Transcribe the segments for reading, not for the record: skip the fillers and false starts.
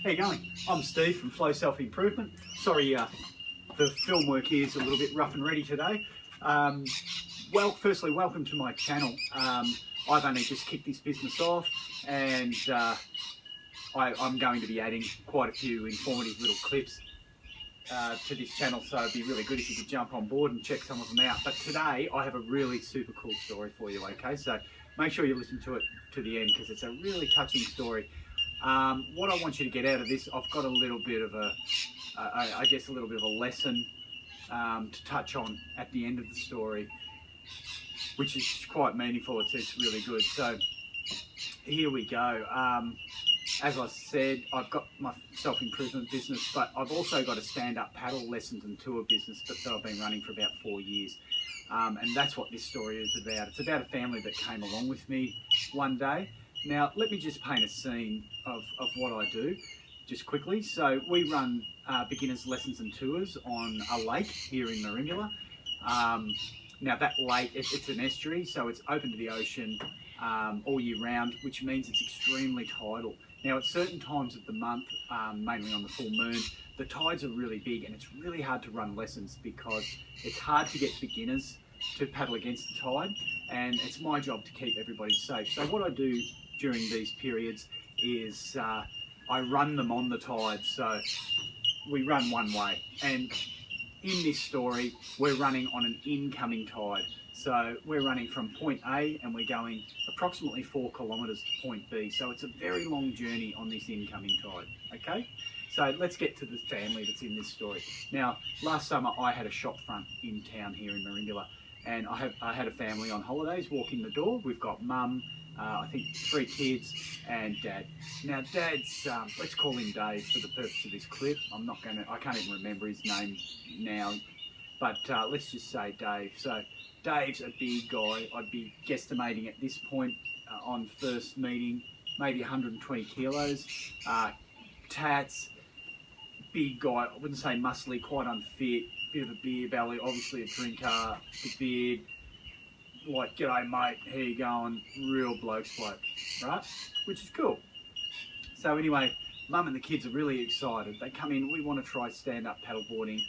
How you going? I'm Steve from Flow Self Improvement. Sorry, the film work here is a little bit rough and ready today. Firstly, welcome to my channel. I've only just kicked this business off, and I'm going to be adding quite a few informative little clips to this channel, so it'd be really good if you could jump on board and check some of them out. But today I have a really super cool story for you, okay? So make sure you listen to it to the end because it's a really touching story. What I want you to get out of this, I've got a little bit of a lesson to touch on at the end of the story, which is quite meaningful. It's really good. So here we go. As I said, I've got my self-improvement business, but I've also got a stand-up paddle lessons and tour business that I've been running for about 4 years. And that's what this story is about. It's about a family that came along with me one day. Now, let me just paint a scene of what I do, just quickly. So we run beginners lessons and tours on a lake here in Merimbula. Now that lake, it's an estuary, so it's open to the ocean all year round, which means it's extremely tidal. Now at certain times of the month, mainly on the full moon, the tides are really big and it's really hard to run lessons because it's hard to get beginners to paddle against the tide, and it's my job to keep everybody safe. So what I do during these periods is I run them on the tide. So we run one way, and in this story we're running on an incoming tide. So we're running from point A and we're going approximately 4 kilometres to point B. So it's a very long journey on this incoming tide, okay? So let's get to the family that's in this story. Now, last summer I had a shop front in town here in Merimbula, and I had a family on holidays walk in the door. We've got mum, I think 3 kids, and dad. Now dad's, let's call him Dave for the purpose of this clip. I can't even remember his name now, but let's just say Dave. So Dave's a big guy. I'd be guesstimating at this point on first meeting, maybe 120 kilos, tats, big guy. I wouldn't say muscly, quite unfit, bit of a beer belly, obviously a drinker, the beard, like, g'day mate, how you going? Real bloke's bloke, right? Which is cool. So anyway, mum and the kids are really excited. They come in, we want to try stand-up paddleboarding.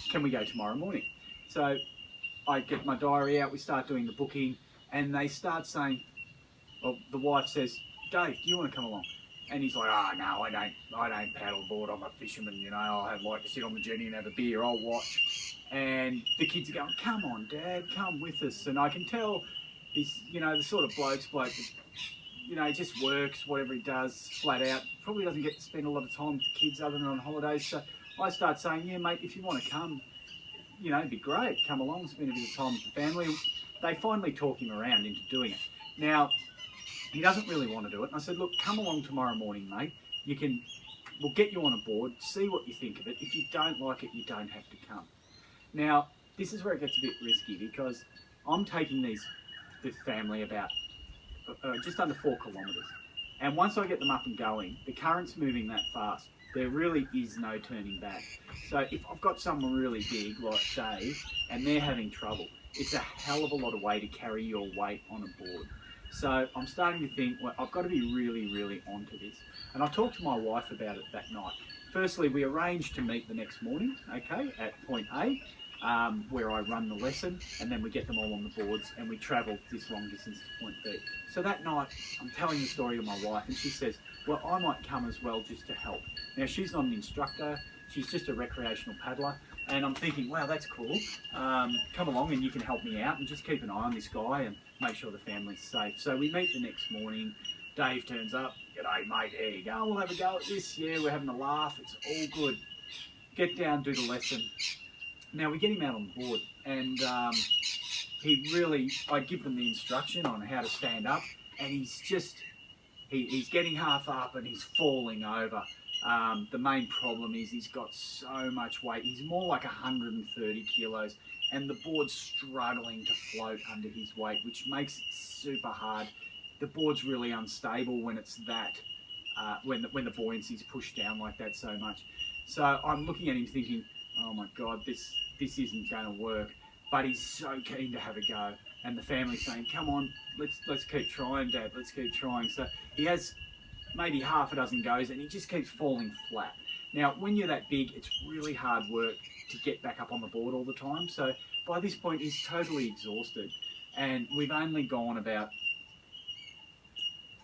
Can we go tomorrow morning? So I get my diary out, we start doing the booking, and they start saying, well, the wife says, Dave, do you want to come along? And he's like, oh no, I don't paddleboard, I'm a fisherman, you know, I'd like to sit on the jetty and have a beer, I'll watch. And the kids are going, come on Dad, come with us. And I can tell he's, you know, the sort of bloke that, you know, he just works, whatever he does, flat out, probably doesn't get to spend a lot of time with the kids other than on holidays. So I start saying, yeah mate, if you want to come, you know, it'd be great, come along, spend a bit of time with the family. They finally talk him around into doing it. Now, he doesn't really want to do it. And I said, look, come along tomorrow morning, mate. We'll get you on a board, see what you think of it. If you don't like it, you don't have to come. Now, this is where it gets a bit risky because I'm taking this family about just under 4 kilometres. And once I get them up and going, the current's moving that fast. There really is no turning back. So if I've got someone really big like Dave and they're having trouble, it's a hell of a lot of weight to carry your weight on a board. So I'm starting to think, well, I've got to be really, really onto this. And I talked to my wife about it that night. Firstly, we arranged to meet the next morning, okay, at point A, where I run the lesson, and then we get them all on the boards and we travel this long distance to point B. So that night, I'm telling the story to my wife and she says, well, I might come as well just to help. Now, she's not an instructor, she's just a recreational paddler. And I'm thinking, wow, that's cool. Come along and you can help me out and just keep an eye on this guy and make sure the family's safe. So we meet the next morning. Dave turns up. G'day, mate. There you go. We'll have a go at this. Yeah, we're having a laugh. It's all good. Get down, do the lesson. Now we get him out on the board, and I give them the instruction on how to stand up, and he's getting half up and he's falling over. The main problem is he's got so much weight. He's more like 130 kilos and the board's struggling to float under his weight, which makes it super hard. The board's really unstable when it's that, when the buoyancy's pushed down like that so much. So I'm looking at him thinking, oh my God, this isn't going to work. But he's so keen to have a go. And the family's saying, come on, let's keep trying, Dad, let's keep trying. So he has maybe half a dozen goes, and he just keeps falling flat. Now, when you're that big, it's really hard work to get back up on the board all the time. So by this point, he's totally exhausted, and we've only gone about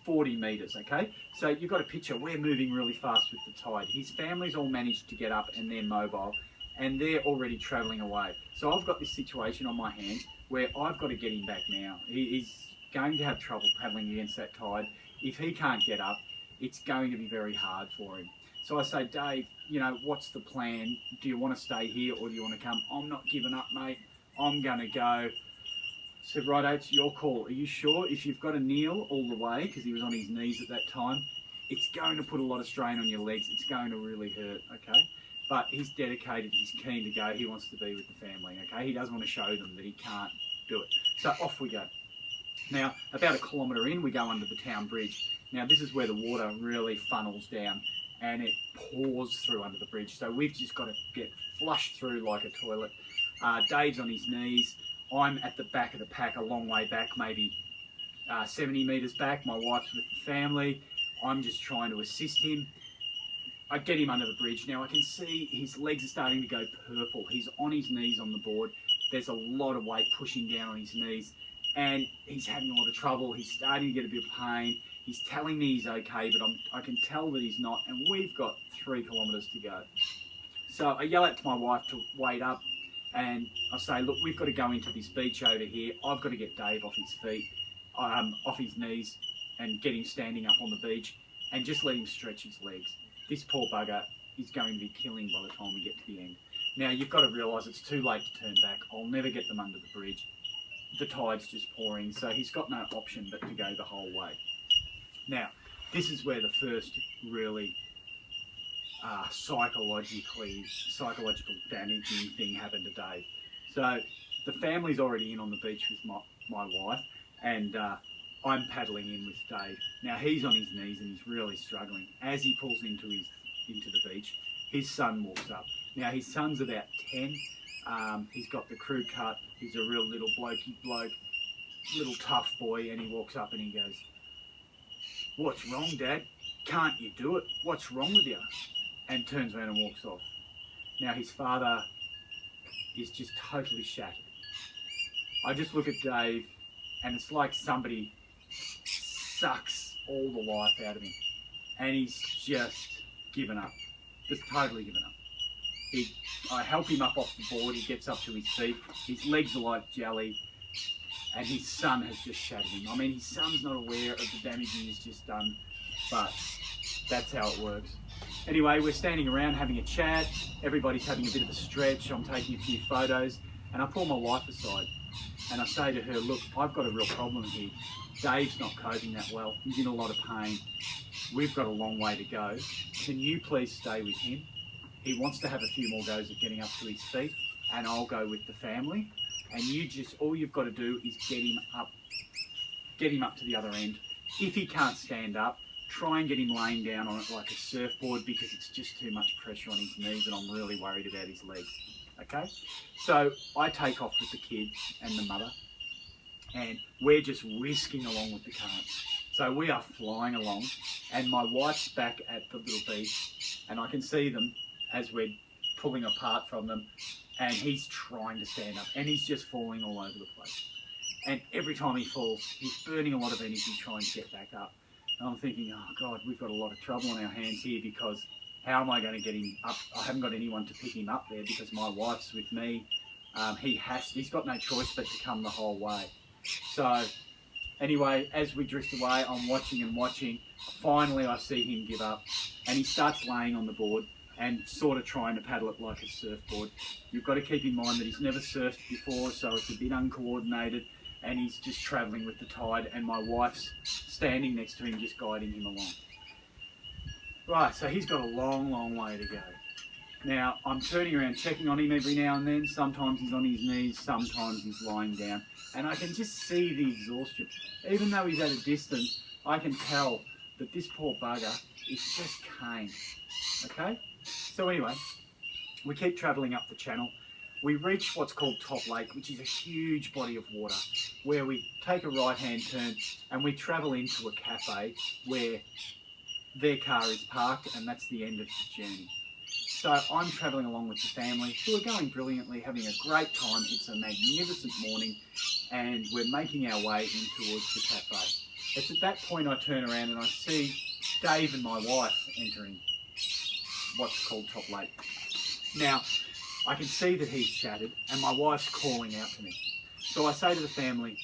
40 metres, okay? So you've got a picture, we're moving really fast with the tide. His family's all managed to get up and they're mobile, and they're already travelling away. So I've got this situation on my hands where I've got to get him back now. He's going to have trouble paddling against that tide. If he can't get up, it's going to be very hard for him. So I say, Dave, you know, what's the plan? Do you want to stay here or do you want to come? I'm not giving up, mate. I'm going to go. I said, righto, it's your call. Are you sure? If you've got to kneel all the way, because he was on his knees at that time, it's going to put a lot of strain on your legs. It's going to really hurt, okay? But he's dedicated, he's keen to go. He wants to be with the family, okay? He doesn't want to show them that he can't do it. So off we go. Now, about 1 kilometre in, we go under the town bridge. Now, this is where the water really funnels down and it pours through under the bridge. So we've just got to get flushed through like a toilet. Dave's on his knees. I'm at the back of the pack, a long way back, maybe 70 metres back. My wife's with the family. I'm just trying to assist him. I get him under the bridge. Now I can see his legs are starting to go purple. He's on his knees on the board. There's a lot of weight pushing down on his knees and he's having a lot of trouble. He's starting to get a bit of pain. He's telling me he's okay, but I can tell that he's not, and we've got 3 kilometres to go. So I yell out to my wife to wait up, and I say, look, we've got to go into this beach over here. I've got to get Dave off his feet, off his knees, and get him standing up on the beach, and just let him stretch his legs. This poor bugger is going to be killing by the time we get to the end. Now, you've got to realise it's too late to turn back. I'll never get them under the bridge. The tide's just pouring, so he's got no option but to go the whole way. Now, this is where the first really psychological damaging thing happened to Dave. So the family's already in on the beach with my wife, and I'm paddling in with Dave. Now he's on his knees and he's really struggling. As he pulls into the beach, his son walks up. Now his son's about 10. He's got the crew cut. He's a real little blokey bloke, little tough boy, and he walks up and he goes, "What's wrong, Dad? Can't you do it? What's wrong with you?" And turns around and walks off. Now his father is just totally shattered. I just look at Dave and it's like somebody sucks all the life out of him. And he's just given up. Just totally given up. I help him up off the board, he gets up to his feet, his legs are like jelly, and his son has just shattered him. I mean, his son's not aware of the damage he's just done, but that's how it works. Anyway, we're standing around having a chat, everybody's having a bit of a stretch, I'm taking a few photos, and I pull my wife aside, and I say to her, look, I've got a real problem here. Dave's not coping that well, he's in a lot of pain, we've got a long way to go. Can you please stay with him? He wants to have a few more goes at getting up to his feet, and I'll go with the family. And all you've got to do is get him up to the other end. If he can't stand up, try and get him laying down on it like a surfboard, because it's just too much pressure on his knees and I'm really worried about his legs. Okay? So I take off with the kid and the mother, and we're just whisking along with the current. So we are flying along, and my wife's back at the little beach, and I can see them as we're pulling apart from them, and he's trying to stand up, and he's just falling all over the place. And every time he falls, he's burning a lot of energy trying to get back up. And I'm thinking, oh God, we've got a lot of trouble on our hands here, because how am I going to get him up? I haven't got anyone to pick him up there because my wife's with me. He's got no choice but to come the whole way. So anyway, as we drift away, I'm watching and watching. Finally, I see him give up, and he starts laying on the board and sort of trying to paddle it like a surfboard. You've got to keep in mind that he's never surfed before, so it's a bit uncoordinated, and he's just travelling with the tide, and my wife's standing next to him just guiding him along. Right, so he's got a long, long way to go. Now, I'm turning around, checking on him every now and then. Sometimes he's on his knees, sometimes he's lying down, and I can just see the exhaustion. Even though he's at a distance, I can tell that this poor bugger is just cane, okay? So anyway, we keep travelling up the channel. We reach what's called Top Lake, which is a huge body of water, where we take a right-hand turn and we travel into a cafe where their car is parked, and that's the end of the journey. So I'm travelling along with the family, who are going brilliantly, having a great time. It's a magnificent morning, and we're making our way in towards the cafe. It's at that point I turn around and I see Dave and my wife entering what's called Top Lake. Now, I can see that he's shattered, and my wife's calling out to me. So I say to the family,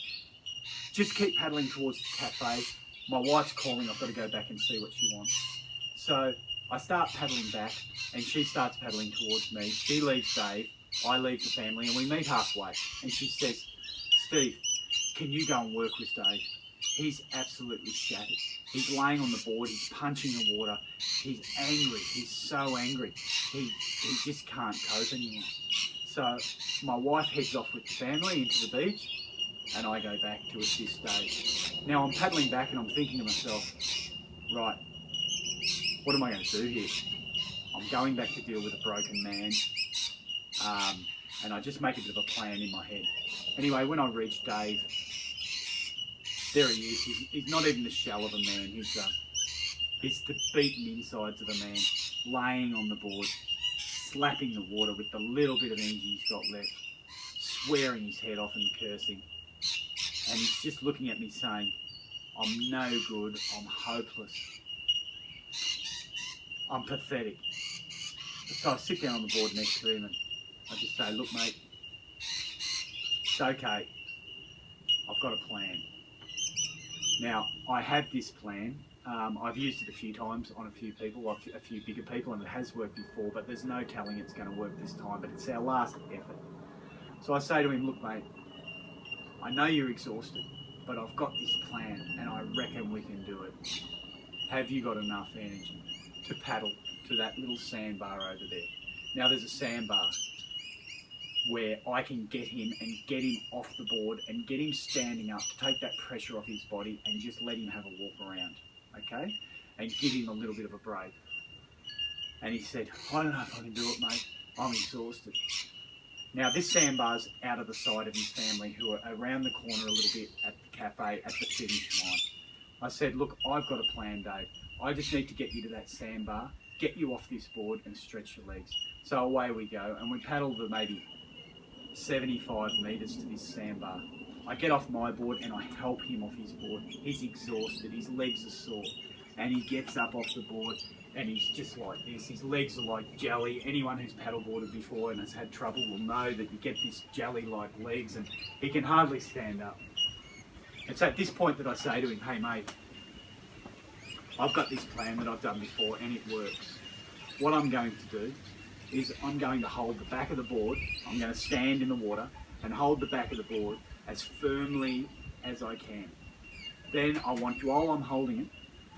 just keep paddling towards the cafe. My wife's calling, I've got to go back and see what she wants. So I start paddling back, and she starts paddling towards me. She leaves Dave, I leave the family, and we meet halfway. And she says, Steve, can you go and work with Dave? He's absolutely shattered. He's laying on the board, he's punching the water, he's angry, he's so angry. He just can't cope anymore. So my wife heads off with the family into the beach, and I go back to assist Dave. Now I'm paddling back and I'm thinking to myself, right, what am I going to do here? I'm going back to deal with a broken man, and I just make a bit of a plan in my head. Anyway, when I reach Dave, there he is. He's not even the shell of a man. He's the beaten insides of a man, laying on the board, slapping the water with the little bit of energy he's got left, swearing his head off and cursing. And he's just looking at me saying, I'm no good, I'm hopeless, I'm pathetic. So I sit down on the board next to him and I just say, look mate, it's okay, I've got a plan. Now, I have this plan. I've used it a few times on a few people, a few bigger people, and it has worked before, but there's no telling it's going to work this time, but it's our last effort. So I say to him, look mate, I know you're exhausted, but I've got this plan and I reckon we can do it. Have you got enough energy to paddle to that little sandbar over there? Now there's a sandbar where I can get him and get him off the board and get him standing up to take that pressure off his body and just let him have a walk around, okay? And give him a little bit of a break. And he said, I don't know if I can do it, mate. I'm exhausted. Now this sandbar's out of the sight of his family, who are around the corner a little bit at the cafe at the finish line. I said, look, I've got a plan, Dave. I just need to get you to that sandbar, get you off this board and stretch your legs. So away we go, and we paddle the maybe 75 metres to this sandbar. I get off my board and I help him off his board. He's exhausted, his legs are sore, and he gets up off the board and he's just like this. His legs are like jelly. Anyone who's paddleboarded before and has had trouble will know that you get this jelly-like legs, and he can hardly stand up. It's at this point that I say to him, hey mate, I've got this plan that I've done before and it works. What I'm going to do is I'm going to hold the back of the board. I'm going to stand in the water and hold the back of the board as firmly as I can. Then I want you, while I'm holding it,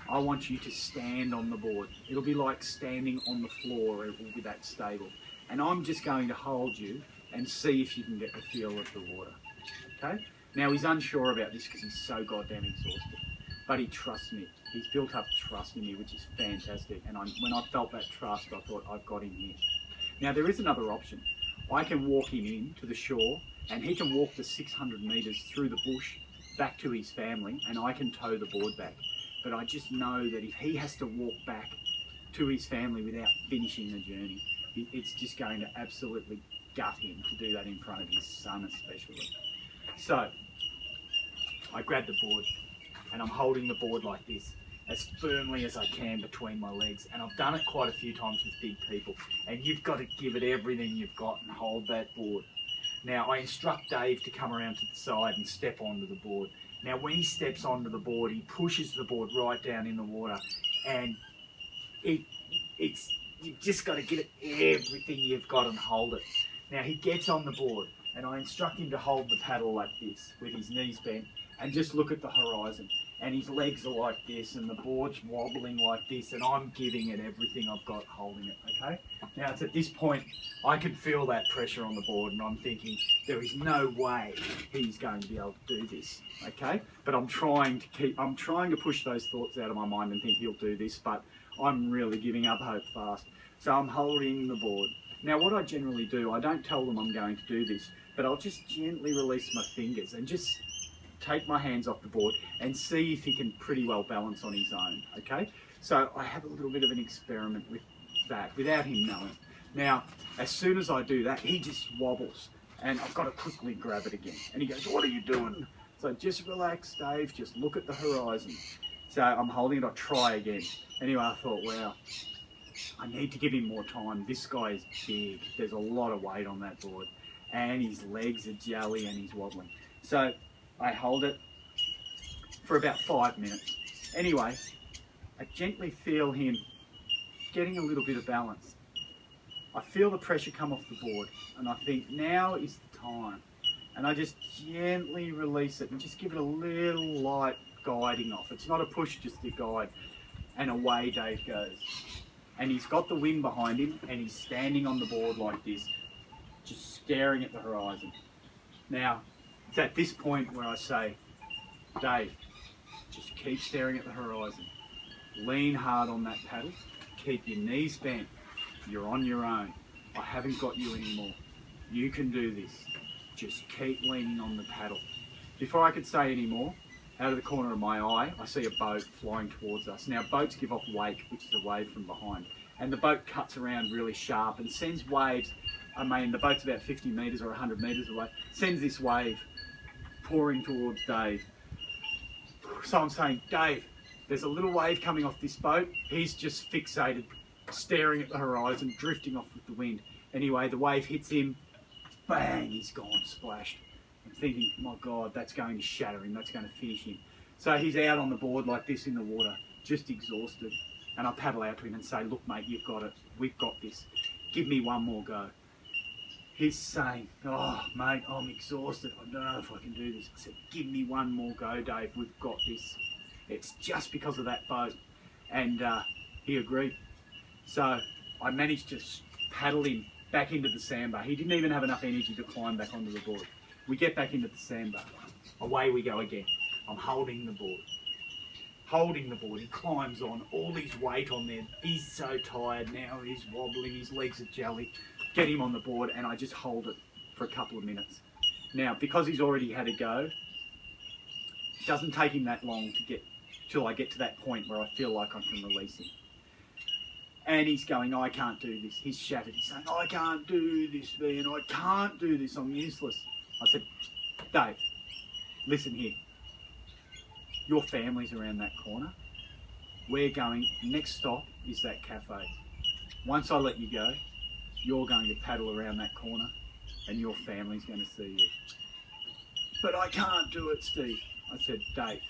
I want you to stand on the board. It'll be like standing on the floor, it will be that stable. And I'm just going to hold you and see if you can get the feel of the water, okay? Now he's unsure about this because he's so goddamn exhausted, but he trusts me. He's built up trust in me, which is fantastic. And when I felt that trust, I thought, I've got him here. Now there is another option. I can walk him in to the shore and he can walk the 600 metres through the bush back to his family, and I can tow the board back. But I just know that if he has to walk back to his family without finishing the journey, it's just going to absolutely gut him to do that in front of his son especially. So I grab the board and I'm holding the board like this, as firmly as I can between my legs. And I've done it quite a few times with big people, and you've got to give it everything you've got and hold that board. Now I instruct Dave to come around to the side and step onto the board. Now when he steps onto the board, he pushes the board right down in the water, and you've just got to give it everything you've got and hold it. Now he gets on the board and I instruct him to hold the paddle like this with his knees bent and just look at the horizon. And his legs are like this and the board's wobbling like this, and I'm giving it everything I've got holding it, okay? Now it's at this point I can feel that pressure on the board and I'm thinking there is no way he's going to be able to do this, okay? But I'm trying to push those thoughts out of my mind and think he'll do this, but I'm really giving up hope fast. So I'm holding the board. Now what I generally do, I don't tell them I'm going to do this, but I'll just gently release my fingers and just take my hands off the board and see if he can pretty well balance on his own, okay? So I have a little bit of an experiment with that without him knowing. Now, as soon as I do that, he just wobbles and I've got to quickly grab it again. And he goes, "What are you doing?" So just relax, Dave, just look at the horizon. So I'm holding it, I try again. Anyway, I thought, wow, I need to give him more time. This guy is big. There's a lot of weight on that board. And his legs are jelly and he's wobbling. So I hold it for about 5 minutes. Anyway, I gently feel him getting a little bit of balance. I feel the pressure come off the board and I think now is the time. And I just gently release it and just give it a little light guiding off. It's not a push, just a guide. And away Dave goes. And he's got the wind behind him and he's standing on the board like this, just staring at the horizon. Now, it's at this point where I say, Dave, just keep staring at the horizon. Lean hard on that paddle. Keep your knees bent. You're on your own. I haven't got you anymore. You can do this. Just keep leaning on the paddle. Before I could say any more, out of the corner of my eye, I see a boat flying towards us. Now, boats give off wake, which is a wave from behind. And the boat cuts around really sharp and sends waves. I mean, the boat's about 50 metres or 100 metres away. Sends this wave pouring towards Dave. So I'm saying, Dave, there's a little wave coming off this boat. He's just fixated, staring at the horizon, drifting off with the wind. Anyway, the wave hits him. Bang, he's gone, splashed. I'm thinking, my God, that's going to shatter him. That's going to finish him. So he's out on the board like this in the water, just exhausted. And I paddle out to him and say, look, mate, you've got it. We've got this. Give me one more go. He's saying, oh, mate, I'm exhausted. I don't know if I can do this. I said, give me one more go, Dave. We've got this. It's just because of that boat. And he agreed. So I managed to paddle him back into the sandbar. He didn't even have enough energy to climb back onto the board. We get back into the sandbar. Away we go again. I'm holding the board. Holding the board. He climbs on. All his weight on there. He's so tired now. He's wobbling. His legs are jelly. Get him on the board and I just hold it for a couple of minutes. Now, because he's already had a go, it doesn't take him that long to get till I get to that point where I feel like I can release him. And he's going, I can't do this. He's shattered. He's saying, I can't do this, man. I can't do this. I'm useless. I said, Dave, listen here. Your family's around that corner. We're going, next stop is that cafe. Once I let you go, you're going to paddle around that corner and your family's going to see you. But I can't do it, Steve. I said, Dave,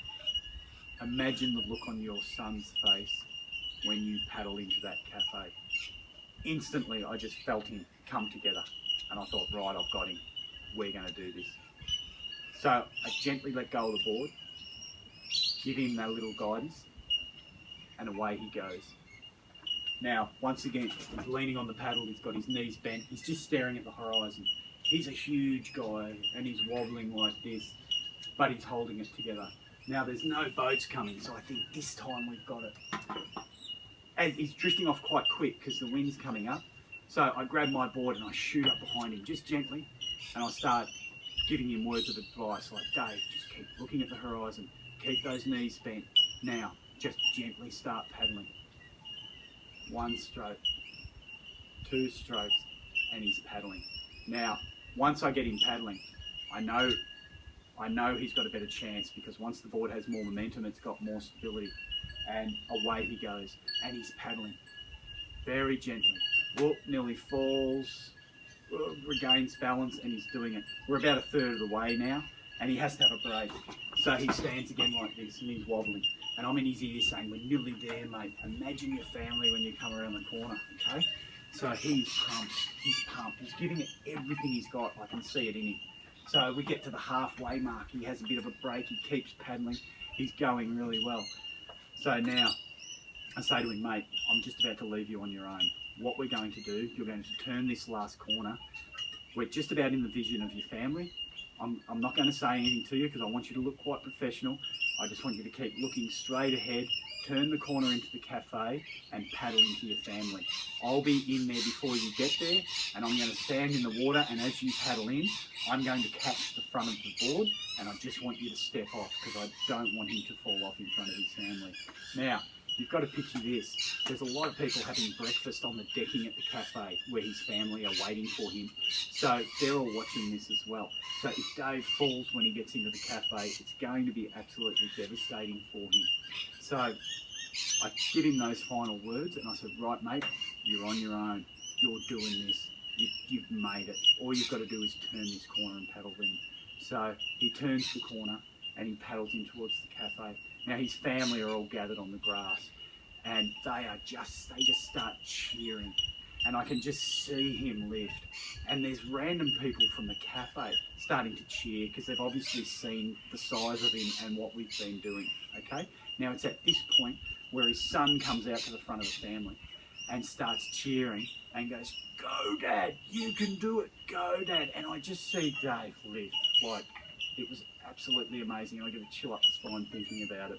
imagine the look on your son's face when you paddle into that cafe. Instantly, I just felt him come together and I thought, right, I've got him. We're going to do this. So I gently let go of the board, give him that little guidance, and away he goes. Now, once again, he's leaning on the paddle, he's got his knees bent, he's just staring at the horizon. He's a huge guy and he's wobbling like this, but he's holding it together. Now, there's no boats coming, so I think this time we've got it. And he's drifting off quite quick because the wind's coming up. So I grab my board and I shoot up behind him just gently, and I start giving him words of advice like, Dave, just keep looking at the horizon, keep those knees bent. Now, just gently start paddling. 1 stroke, 2 strokes, and he's paddling. Now, once I get him paddling, I know he's got a better chance because once the board has more momentum, it's got more stability. And away he goes, and he's paddling very gently. Whoop, nearly falls, regains balance, and he's doing it. We're about a third of the way now, and he has to have a break. So he stands again like this, and he's wobbling. And I'm in his ear saying, we're nearly there, mate. Imagine your family when you come around the corner, okay? So he's pumped, he's giving it everything he's got. I can see it in him. So we get to the halfway mark. He has a bit of a break, he keeps paddling. He's going really well. So now, I say to him, mate, I'm just about to leave you on your own. What we're going to do, you're going to turn this last corner. We're just about in the vision of your family. I'm not going to say anything to you because I want you to look quite professional. I just want you to keep looking straight ahead, turn the corner into the cafe and paddle into your family. I'll be in there before you get there and I'm going to stand in the water, and as you paddle in, I'm going to catch the front of the board and I just want you to step off because I don't want him to fall off in front of his family. Now, you've got to picture this. There's a lot of people having breakfast on the decking at the cafe where his family are waiting for him. So they're all watching this as well. So if Dave falls when he gets into the cafe, it's going to be absolutely devastating for him. So I give him those final words and I said, right mate, you're on your own. You're doing this. You've made it. All you've got to do is turn this corner and paddle in. So he turns the corner and he paddles in towards the cafe. Now his family are all gathered on the grass and they just start cheering. And I can just see him lift. And there's random people from the cafe starting to cheer because they've obviously seen the size of him and what we've been doing, okay? Now it's at this point where his son comes out to the front of the family and starts cheering and goes, go Dad, you can do it, go Dad. And I just see Dave lift. Like, it was absolutely amazing. I get a chill up the spine thinking about it,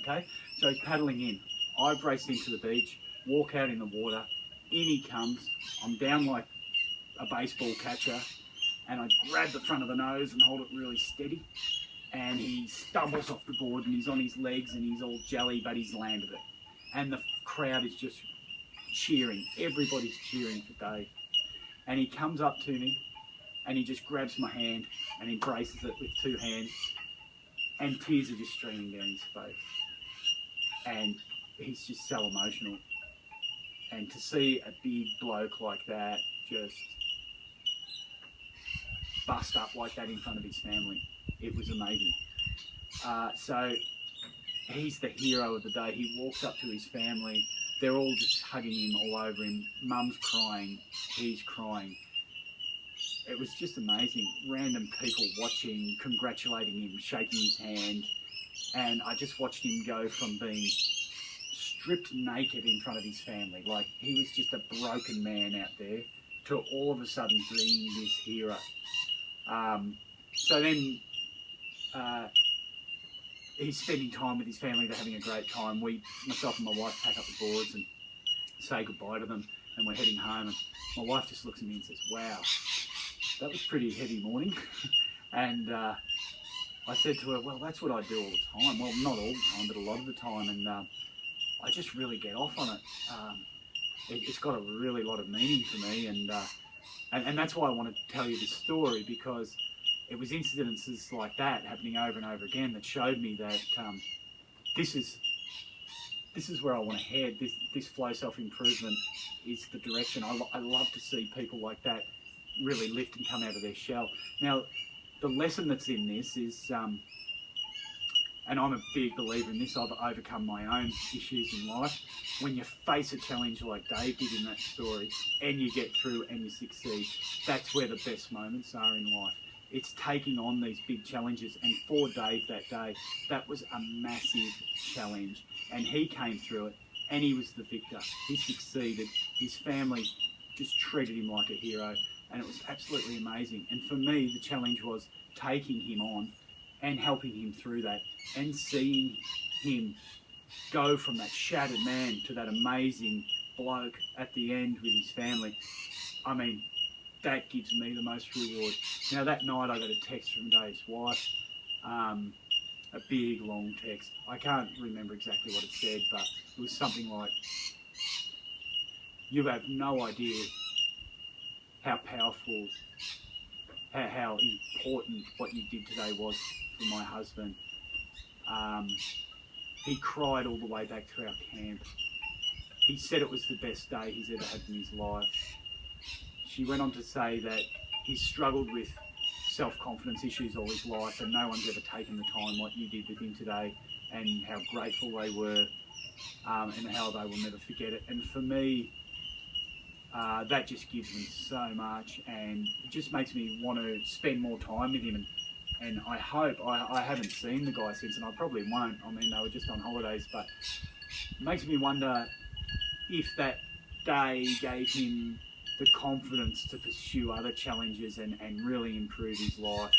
okay? So he's paddling in. I race into the beach, walk out in the water, in he comes. I'm down like a baseball catcher and I grab the front of the nose and hold it really steady and he stumbles off the board and he's on his legs and he's all jelly but he's landed it. And the crowd is just cheering. Everybody's cheering for Dave. And he comes up to me and he just grabs my hand and embraces it with two hands and tears are just streaming down his face. And he's just so emotional. And to see a big bloke like that just bust up like that in front of his family, it was amazing. So he's the hero of the day. He walks up to his family. They're all just hugging him all over him. Mum's crying. He's crying. It was just amazing. Random people watching, congratulating him, shaking his hand. And I just watched him go from being stripped naked in front of his family, like he was just a broken man out there, to all of a sudden being this hero. So then he's spending time with his family. They're having a great time. Myself and my wife pack up the boards and say goodbye to them, and we're heading home. And my wife just looks at me and says, wow, that was a pretty heavy morning. And I said to her, well, that's what I do all the time. Well, not all the time, but a lot of the time. And I just really get off on it. It's got a really lot of meaning for me, and that's why I want to tell you this story, because it was incidences like that happening over and over again that showed me that this is where I want to head. This flow self-improvement is the direction. I love to see people like that really lift and come out of their shell. Now, the lesson that's in this is, and I'm a big believer in this, I've overcome my own issues in life. When you face a challenge like Dave did in that story, and you get through and you succeed, that's where the best moments are in life. It's taking on these big challenges, and for Dave that day, that was a massive challenge, and he came through it, and he was the victor. He succeeded. His family just treated him like a hero, and it was absolutely amazing. And for me, the challenge was taking him on and helping him through that, and seeing him go from that shattered man to that amazing bloke at the end with his family. I mean, that gives me the most reward. Now, that night I got a text from Dave's wife, a big long text. I can't remember exactly what it said, but it was something like, you have no idea how powerful, how important what you did today was for my husband. He cried all the way back to our camp. He said it was the best day he's ever had in his life. She went on to say that he's struggled with self-confidence issues all his life, and no one's ever taken the time like you did with him today, and how grateful they were, and how they will never forget it. And for me, that just gives me so much, and it just makes me want to spend more time with him. And I hope, I haven't seen the guy since, and I probably won't. I mean, they were just on holidays, but it makes me wonder if that day gave him the confidence to pursue other challenges and really improve his life.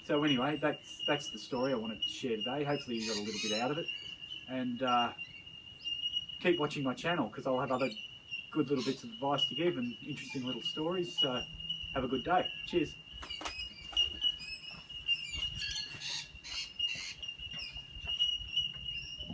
So anyway, that's the story I wanted to share today. Hopefully you got a little bit out of it. And keep watching my channel, because I'll have other good little bits of advice to give and interesting little stories. So have a good day. Cheers.